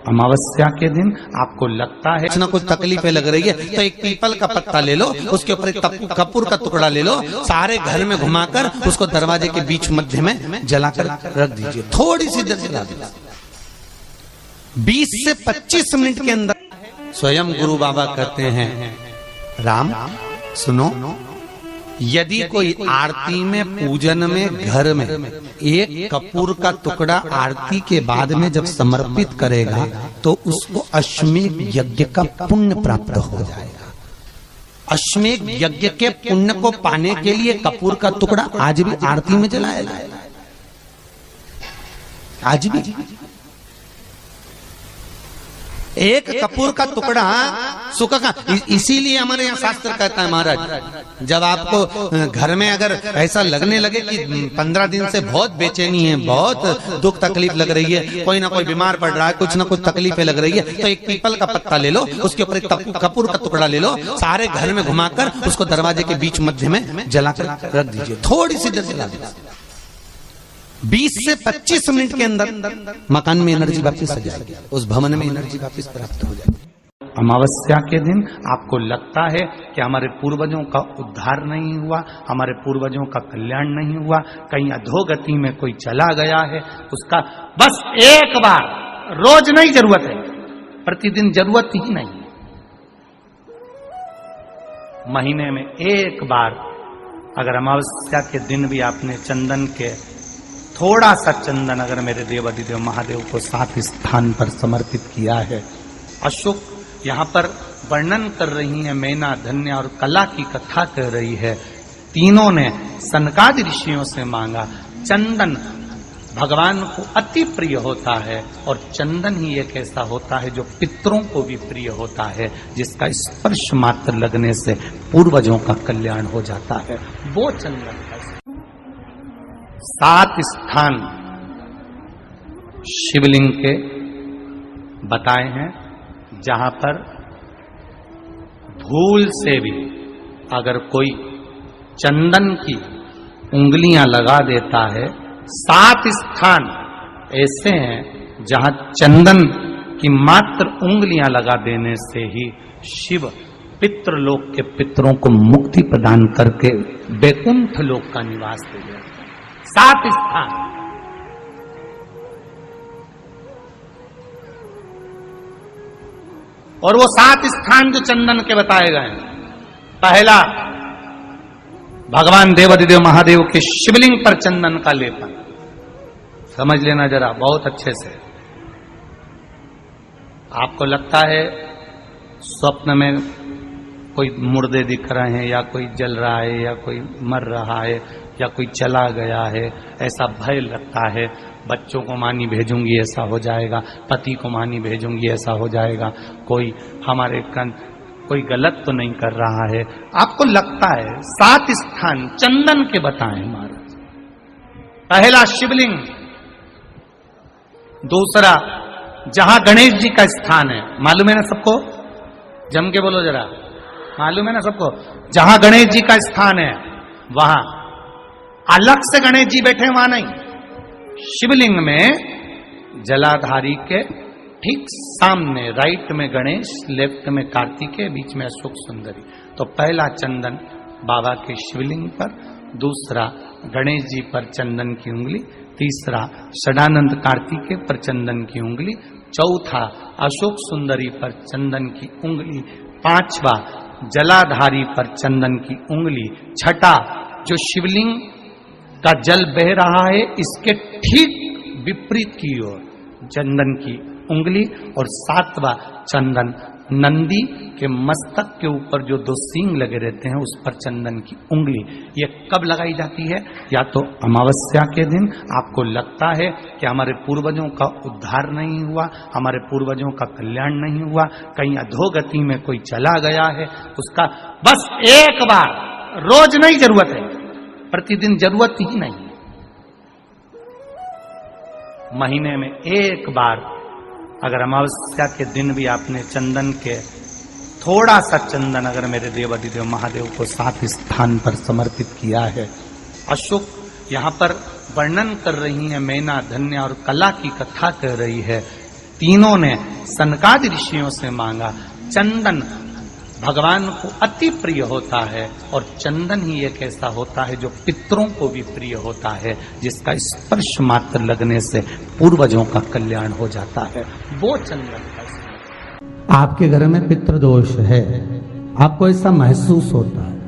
अमावस्या के दिन आपको लगता है कुछ ना कुछ तकलीफें लग रही है, तो एक पीपल का पत्ता ले लो, उसके ऊपर एक कपूर का टुकड़ा ले लो, सारे घर में घुमाकर उसको दरवाजे के बीच मध्य में जलाकर रख दीजिए, थोड़ी सी देर जला दीजिए। 20 से 25 मिनट के अंदर स्वयं गुरु बाबा कहते हैं, राम सुनो, यदि कोई आरती में, पूजन में, घर में एक कपूर का टुकड़ा आरती के बाद में जब समर्पित करेगा तो उसको अश्वमेध यज्ञ का पुण्य प्राप्त हो जाएगा। अश्वमेध यज्ञ के पुण्य को पाने के लिए कपूर का टुकड़ा आज भी आरती में जलाया जाएगा, आज भी एक कपूर का टुकड़ा सुख का। इसीलिए हमारे यहाँ शास्त्र कहता है महाराज, जब आपको घर में अगर ऐसा लगने लगे कि 15 दिन से बहुत बेचैनी है, बहुत दुख तकलीफ लग रही है, कोई ना कोई बीमार पड़ रहा है, कुछ ना कुछ तकलीफें लग रही है, तो एक पीपल का पत्ता ले लो, उसके ऊपर एक कपूर का टुकड़ा ले लो, सारे घर में घुमाकर उसको दरवाजे के बीच मध्य में जलाकर रख दीजिए, थोड़ी सी देर जला दीजिए। 20 से 25 मिनट के अंदर मकान में एनर्जी वापस आ जाएगी, उस भवन में एनर्जी वापस प्राप्त हो जाएगी। अमावस्या के दिन आपको लगता है कि हमारे पूर्वजों का उद्धार नहीं हुआ, हमारे पूर्वजों का कल्याण नहीं हुआ, कहीं अधोगति में कोई चला गया है, उसका बस एक बार, रोज नहीं जरूरत है, प्रतिदिन जरूरत ही नहीं है, महीने में एक बार अगर अमावस्या के दिन भी आपने चंदन के थोड़ा सा चंदन अगर मेरे देवाधिदेव महादेव को 7 स्थान पर समर्पित किया है। अशोक यहाँ पर वर्णन कर रही है, मैना, धन्य और कला की कथा कह रही है। तीनों ने सनकादि ऋषियों से मांगा। चंदन भगवान को अति प्रिय होता है और चंदन ही एक ऐसा होता है जो पितरों को भी प्रिय होता है, जिसका स्पर्श मात्र लगने से पूर्वजों का कल्याण हो जाता है, वो चंदन है। 7 स्थान शिवलिंग के बताए हैं, जहां पर भूल से भी अगर कोई चंदन की उंगलियां लगा देता है, 7 स्थान ऐसे हैं जहां चंदन की मात्र उंगलियां लगा देने से ही शिव पितृलोक के पितरों को मुक्ति प्रदान करके वैकुंठ लोक का निवास दे देते हैं। 7 स्थान, और वो 7 स्थान जो चंदन के बताए गए हैं, पहला भगवान देवाधिदेव महादेव के शिवलिंग पर चंदन का लेपन, समझ लेना जरा बहुत अच्छे से। आपको लगता है स्वप्न में कोई मुर्दे दिख रहे हैं, या कोई जल रहा है, या कोई मर रहा है, या कोई चला गया है, ऐसा भय लगता है, बच्चों को मानी भेजूंगी ऐसा हो जाएगा, पति को मानी भेजूंगी ऐसा हो जाएगा, कोई हमारे कोई गलत तो नहीं कर रहा है, आपको लगता है। 7 स्थान चंदन के बताएं महाराज। पहला शिवलिंग, दूसरा जहां गणेश जी का स्थान है, मालूम है ना सबको, जम के बोलो जरा, मालूम है ना सबको, जहां गणेश जी का स्थान है वहां अलग से गणेश जी बैठे, वहां नहीं, शिवलिंग में जलाधारी के ठीक सामने, राइट में गणेश, लेफ्ट में कार्तिकेय, बीच में अशोक सुंदरी। तो पहला चंदन बाबा के शिवलिंग पर, दूसरा गणेश जी पर चंदन की उंगली, तीसरा षडानंद कार्तिकेय पर चंदन की उंगली, चौथा अशोक सुंदरी पर चंदन की उंगली, पांचवा जलाधारी पर चंदन की उंगली, छठा जो शिवलिंग का जल बह रहा है इसके ठीक विपरीत की ओर चंदन की उंगली, और 7वां चंदन नंदी के मस्तक के ऊपर जो 2 सींग लगे रहते हैं उस पर चंदन की उंगली। ये कब लगाई जाती है? या तो अमावस्या के दिन आपको लगता है कि हमारे पूर्वजों का उद्धार नहीं हुआ, हमारे पूर्वजों का कल्याण नहीं हुआ, कहीं अधोगति में कोई चला गया है, उसका बस एक बार, रोज नहीं जरूरत है, प्रतिदिन जरूरत ही नहीं, महीने में एक बार अगर अमावस्या के दिन भी आपने चंदन के थोड़ा सा चंदन अगर मेरे देवाधिदेव महादेव को 7 स्थान पर समर्पित किया है। अशोक यहाँ पर वर्णन कर रही है, मैना, धन्य और कला की कथा कह रही है। तीनों ने सनकादि ऋषियों से मांगा। चंदन भगवान को अति प्रिय होता है और चंदन ही एक ऐसा होता है जो पितरों को भी प्रिय होता है, जिसका स्पर्श मात्र लगने से पूर्वजों का कल्याण हो जाता है, वो चंदन का। आपके घर में पितृदोष है, आपको ऐसा महसूस होता है,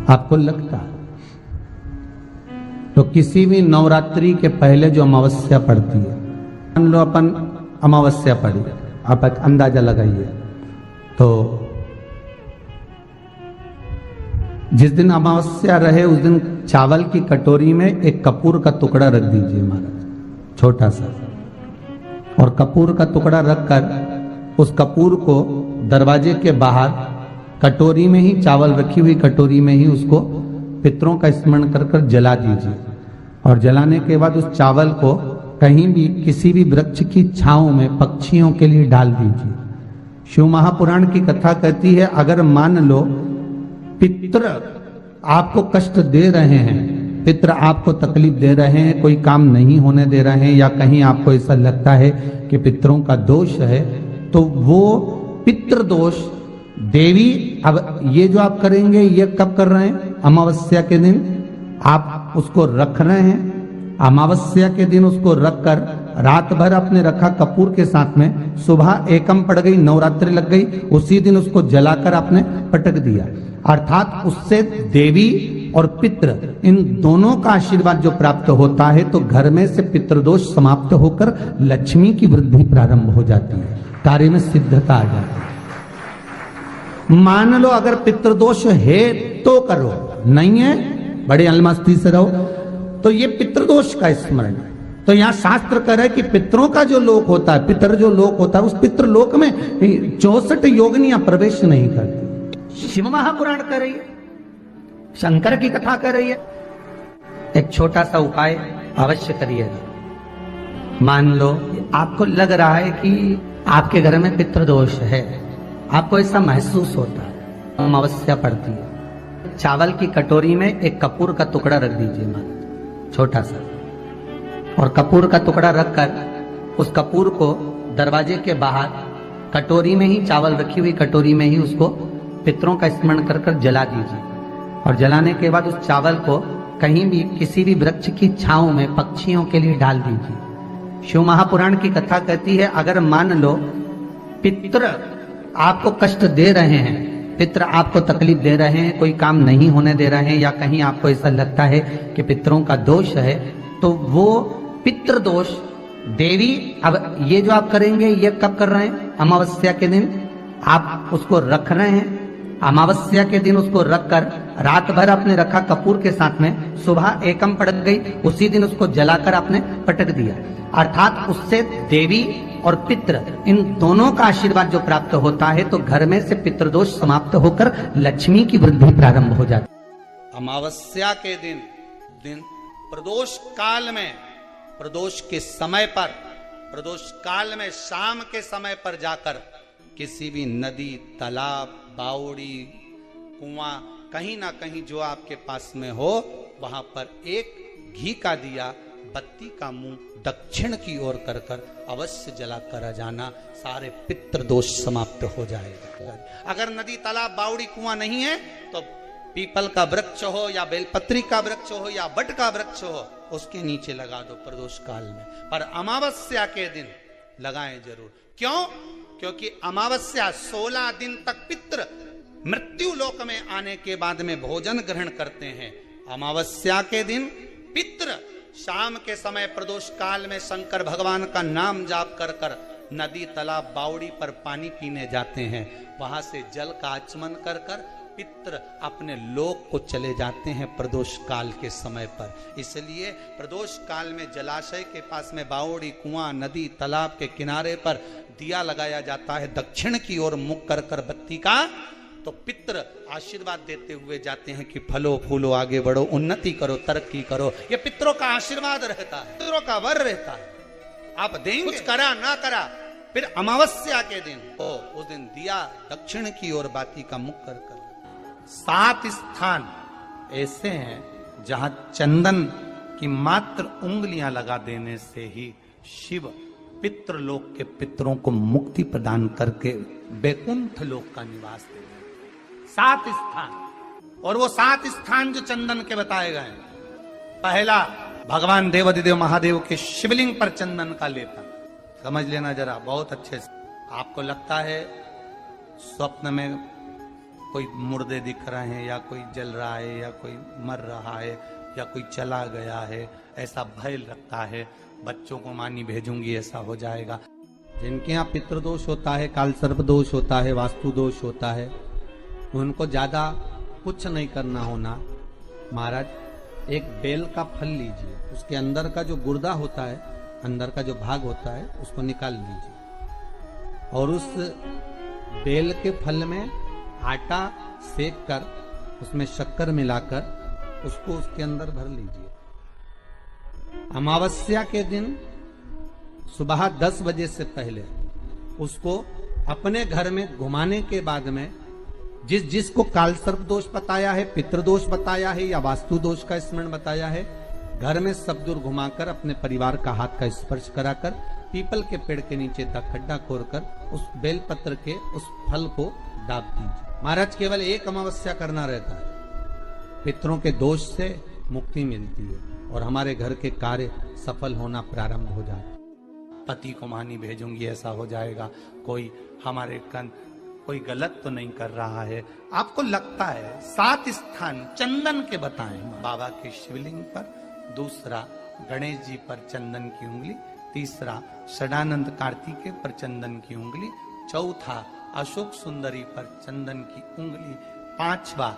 आपको लगता है, तो किसी भी नवरात्रि के पहले जो अमावस्या पड़ती है, मान लो अपन अमावस्या पड़ी, आप एक अंदाजा लगाइए, तो जिस दिन अमावस्या रहे उस दिन चावल की कटोरी में एक कपूर का टुकड़ा रख दीजिए महाराज, छोटा सा, और कपूर का टुकड़ा रखकर उस कपूर को दरवाजे के बाहर कटोरी में ही, चावल रखी हुई कटोरी में ही उसको पितरों का स्मरण कर कर जला दीजिए। और जलाने के बाद उस चावल को कहीं भी किसी भी वृक्ष की छांव में पक्षियों के लिए डाल दीजिए। शिव महापुराण की कथा कहती है, अगर मान लो पितृ आपको कष्ट दे रहे हैं, पितृ आपको तकलीफ दे रहे हैं, कोई काम नहीं होने दे रहे हैं, या कहीं आपको ऐसा लगता है कि पितरों का दोष है, तो वो पितृ दोष देवी, अब ये जो आप करेंगे ये कब कर रहे हैं? अमावस्या के दिन आप उसको रख रहे हैं, अमावस्या के दिन उसको रखकर रात भर आपने रखा कपूर के साथ में, सुबह एकम पड़ गई, नवरात्रि लग गई, उसी दिन उसको जलाकर आपने पटक दिया। अर्थात उससे देवी और पितृ इन दोनों का आशीर्वाद जो प्राप्त होता है, तो घर में से पितृदोष समाप्त होकर लक्ष्मी की वृद्धि प्रारंभ हो जाती है, कार्य में सिद्धता आ जाती है। मान लो अगर पितृदोष है तो करो, नहीं है बड़े अलमस्ती से रहो, तो ये पितृदोष का स्मरण। तो यहाँ शास्त्र कह रहा है कि पितरों का जो लोक होता है, पितर जो लोक होता है, उस पितृलोक में 64 योगिनियां प्रवेश नहीं करती। शिव महापुराण कर रही है, शंकर की कथा कर रही है। एक छोटा सा उपाय अवश्य करिएगा। मान लो आपको लग रहा है कि आपके घर में पितृदोष है, आपको ऐसा महसूस होता है, अमावस्या पड़ती है, चावल की कटोरी में एक कपूर का टुकड़ा रख दीजिए महाराज, छोटा सा, और कपूर का टुकड़ा रखकर उस कपूर को दरवाजे के बाहर कटोरी में ही, चावल रखी हुई कटोरी में ही उसको पितरों का स्मरण कर कर जला दीजिए। और जलाने के बाद उस चावल को कहीं भी किसी भी वृक्ष की छांव में पक्षियों के लिए डाल दीजिए। शिव महापुराण की कथा कहती है, अगर मान लो पितृ आपको कष्ट दे रहे हैं, पितृ आपको तकलीफ दे रहे हैं, कोई काम नहीं होने दे रहे हैं, या कहीं आपको ऐसा लगता है कि पितरों का दोष है, तो वो पितृ दोष देवी, अब ये जो आप करेंगे ये कब कर रहे हैं? अमावस्या के दिन आप उसको रख रहे हैं, अमावस्या के दिन उसको रखकर रात भर आपने रखा कपूर के साथ में, सुबह एकम पड़ गई, उसी दिन उसको जलाकर आपने पटक दिया। अर्थात उससे देवी और पितृ इन दोनों का आशीर्वाद जो प्राप्त होता है, तो घर में से पितृदोष समाप्त होकर लक्ष्मी की वृद्धि प्रारंभ हो जाती है। अमावस्या के दिन प्रदोष काल में, प्रदोष के समय पर, प्रदोष काल में शाम के समय पर जाकर किसी भी नदी, तालाब, बावड़ी, कुआं, कहीं ना कहीं जो आपके पास में हो, वहां पर एक घी का दिया, बत्ती का मुंह दक्षिण की ओर कर कर अवश्य जला कर जाना, सारे पितृ दोष समाप्त हो जाएगा। अगर नदी, तालाब, बावड़ी, कुआं नहीं है तो पीपल का वृक्ष हो या बेलपत्री का वृक्ष हो या बट का वृक्ष हो, उसके नीचे लगा दो प्रदोष काल में। पर अमावस्या के दिन लगाएं जरूर। क्यों? क्योंकि अमावस्या 16 दिन तक पितृ मृत्यु लोक में आने के बाद में भोजन ग्रहण करते हैं। अमावस्या के दिन पितृ शाम के समय प्रदोष काल में शंकर भगवान का नाम जाप कर कर नदी, तालाब, बावड़ी पर पानी पीने जाते हैं। वहां से जल का आचमन कर कर पितृ अपने लोक को चले जाते हैं प्रदोष काल के समय पर। इसलिए प्रदोष काल में जलाशय के पास में बावड़ी, कुआं, नदी, तालाब के किनारे पर दिया लगाया जाता है दक्षिण की ओर मुख कर कर बत्ती का, तो पितृ आशीर्वाद देते हुए जाते हैं कि फलो फूलो, आगे बढ़ो, उन्नति करो, तरक्की करो। ये पितरों का आशीर्वाद रहता है, पितरों का वर रहता है। आप देंगे, कुछ करा ना करा, फिर अमावस्या के दिन उस दिन दिया दक्षिण की ओर बाती का मुख कर कर। 7 स्थान ऐसे हैं जहां चंदन की मात्र उंगलियां लगा देने से ही शिव पितृलोक के पितरों को मुक्ति प्रदान करके वैकुंठ लोक का निवास दे देंगे। 7 स्थान, और वो 7 स्थान जो चंदन के बताए गए हैं। पहला, भगवान देवाधिदेव महादेव के शिवलिंग पर चंदन का लेपन। समझ लेना जरा बहुत अच्छे से। आपको लगता है स्वप्न में कोई मुर्दे दिख रहे हैं, या कोई जल रहा है, या कोई मर रहा है, या कोई चला गया है, ऐसा भय लगता है। बच्चों को मानी भेजूंगी, ऐसा हो जाएगा। जिनके यहाँ पितृदोष होता है, काल सर्प दोष होता है, वास्तु दोष होता है, उनको ज्यादा कुछ नहीं करना होना। महाराज, एक बेल का फल लीजिए, उसके अंदर का जो गुर्दा होता है, अंदर का जो भाग होता है, उसको निकाल लीजिए, और उस बेल के फल में आटा सेक कर उसमें शक्कर मिलाकर उसको उसके अंदर भर लीजिए। अमावस्या के दिन सुबह 10 बजे से पहले उसको अपने घर में घुमाने के बाद में जिसको काल सर्प दोष बताया है, पितृदोष बताया है, या वास्तु दोष का स्मरण बताया है, घर में सब दूर घुमाकर अपने परिवार का हाथ का स्पर्श कराकर पीपल के पेड़ के नीचे तक खड्डा खोदकर उस बेलपत्र के उस फल को दाब दीजिए। महाराज, केवल एक अमावस्या करना रहता है, पितरों के दोष से मुक्ति मिलती है और हमारे घर के कार्य सफल होना प्रारंभ हो जाता है। पति को मानी भेजूंगी, ऐसा हो जाएगा। कोई हमारे कोई गलत तो नहीं कर रहा है। आपको लगता है 7 स्थान चंदन के बताएं, बाबा के शिवलिंग पर, दूसरा गणेश जी पर चंदन की उंगली, तीसरा षडानंद कार्तिकेय पर चंदन की उंगली, चौथा अशोक सुंदरी पर चंदन की उंगली, 5वां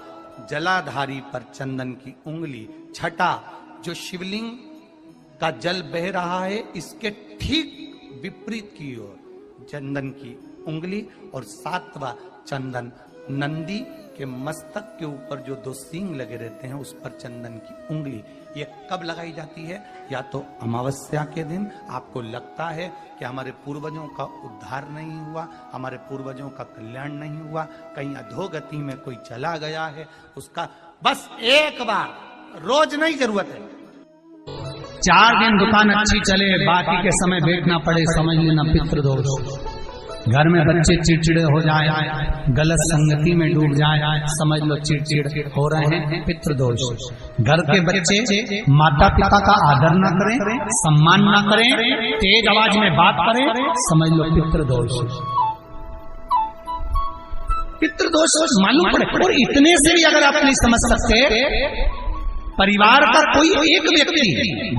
जलाधारी पर चंदन की उंगली, छठा जो शिवलिंग का जल बह रहा है इसके ठीक विपरीत की ओर चंदन की उंगली, और 7वां चंदन नंदी के मस्तक के ऊपर जो 2 सींग लगे रहते हैं उस पर चंदन की उंगली। ये कब लगाई जाती है? या तो अमावस्या के दिन। आपको लगता है कि हमारे पूर्वजों का उद्धार नहीं हुआ, हमारे पूर्वजों का कल्याण नहीं हुआ, कहीं अधोगति में कोई चला गया है, उसका बस एक बार, रोज नहीं जरूरत है, 4 दिन दुकान अच्छी चले, बाकी के समय बैठना पड़े, समझ लेना पितृदोष। घर में बच्चे चिड़चिड़े हो जाए, गलत संगति में डूब जाए, समझ लो चिड़चिड़ हो रहे हैं, पितृदोष। घर के बच्चे माता पिता का आदर न करें, सम्मान न करें, तेज आवाज में बात करें, समझ लो पितृदोष। पितृदोष मालूम पड़े। और इतने से भी अगर आप नहीं समझ सकते, परिवार का कोई एक व्यक्ति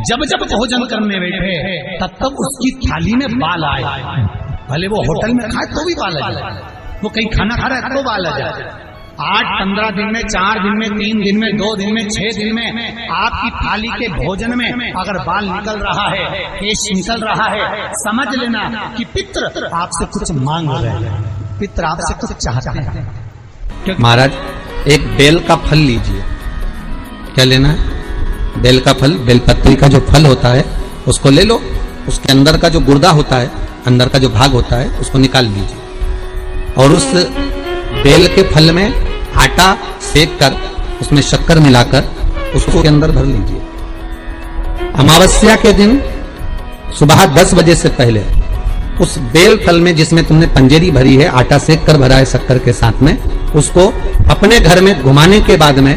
जब जब भोजन करने बैठे तब तक उसकी थाली में बाल आए, भले वो होटल में खाए तो भी बाल आ जाए, वो कहीं खाना खा रहा है तो बाल आ जाए। 8-15 दिन में, 4 दिन में, 3 दिन में, 2 दिन में, 6 दिन में आपकी थाली के भोजन में अगर बाल निकल रहा है, केश निकल रहा है, समझ लेना कि पितृ आपसे कुछ मांग रहे हैं, पितृ आपसे कुछ चाहते हैं। महाराज, एक बेल का फल लीजिए। क्या लेना है? बेल का फल, बेलपत्री का जो फल होता है उसको ले लो, उसके अंदर का जो गुर्दा होता है, अंदर का जो भाग होता है, उसको निकाल लीजिए, और उस बेल के फल में आटा सेक कर उसमें शक्कर मिलाकर उसको के अंदर भर लीजिए। अमावस्या के दिन सुबह 10 बजे से पहले उस बेल फल में जिसमें तुमने पंजेरी भरी है, आटा सेक कर भरा है शक्कर के साथ में, उसको अपने घर में घुमाने के बाद में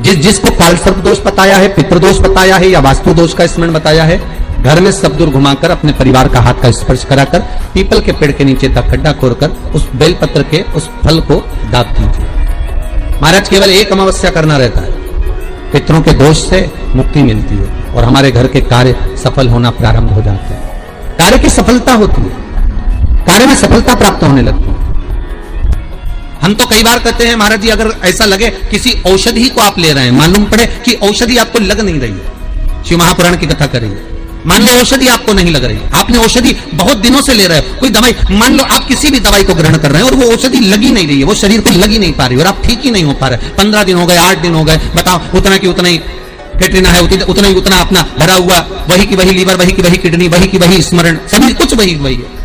जिसको काल सर्प दोष बताया है, पितृदोष बताया है, या वास्तु दोष का स्मरण बताया है, घर में सब दूर घुमाकर अपने परिवार का हाथ का स्पर्श कराकर पीपल के पेड़ के नीचे तक खड्डा खोदकर उस बेलपत्र के उस फल को दाब दीजिए। महाराज, केवल एक अमावस्या करना रहता है, पितरों के दोष से मुक्ति मिलती है और हमारे घर के कार्य सफल होना प्रारंभ हो जाते हैं। कार्य की सफलता होती है, कार्य में सफलता प्राप्त होने लगती है। हम तो कई बार कहते हैं महाराज जी, अगर ऐसा लगे किसी औषधि को आप ले रहे हैं, मालूम पड़े कि औषधि आपको लग नहीं रही है, शिव महापुराण की कथा कर रही है, मान लो औषधि आपको नहीं लग रही, आपने औषधि बहुत दिनों से ले रहे हो, कोई दवाई, मान लो आप किसी भी दवाई को ग्रहण कर रहे हैं और वो औषधि लगी नहीं रही है, वो शरीर को लगी नहीं पा रही और आप ठीक ही नहीं हो पा रहे, 15 दिन हो गए, 8 दिन हो गए, बताओ, उतना की उतना ही कैटरीना है, उतना ही उतना अपना भरा हुआ, वही की वही लीवर, वही की वही किडनी, वही की वही स्मरण, सभी कुछ वही वही है,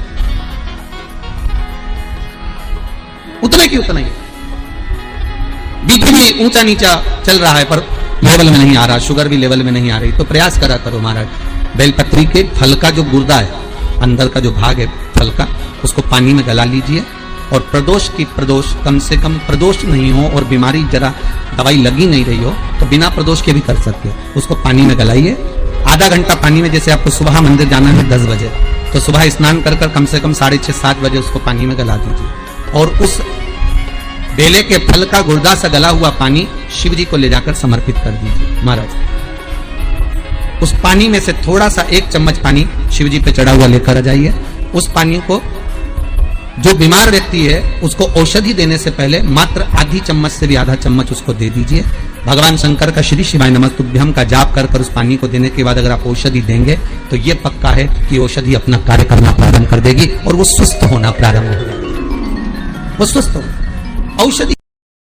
उतने की उतना ही। बीपी भी ऊंचा नीचा चल रहा है पर लेवल में नहीं आ रहा, शुगर भी लेवल में नहीं आ रही, तो प्रयास करा करो महाराज, बेलपत्री के फल का जो गुर्दा है, अंदर का जो भाग है फल का, उसको पानी में गला लीजिए और प्रदोष कम से कम प्रदोष नहीं हो और बीमारी जरा दवाई लगी नहीं रही हो तो बिना प्रदोष के भी कर सकते हो। उसको पानी में गलाइए आधा घंटा पानी में। जैसे आपको सुबह मंदिर जाना है 10 बजे, तो सुबह स्नान कर कम से कम 6:30-7 बजे उसको पानी में गला दीजिए और उस बेले के फल का गुर्दा से गला हुआ पानी शिव जी को ले जाकर समर्पित कर दीजिए। महाराज उस पानी में से थोड़ा सा 1 चम्मच पानी शिव जी पे चढ़ा हुआ लेकर आ जाइए। उस पानी को जो बीमार व्यक्ति है उसको औषधि देने से पहले मात्र आधी चम्मच से भी आधा चम्मच उसको दे दीजिए। भगवान शंकर का श्री शिवाय नमस्तुभ्यम का जाप कर उस पानी को देने के बाद अगर आप औषधि देंगे तो ये पक्का है कि औषधि अपना कार्य करना प्रारंभ कर देगी और वो स्वस्थ होना प्रारंभ हो जाएगी। वो स्वस्थ हो, औषधि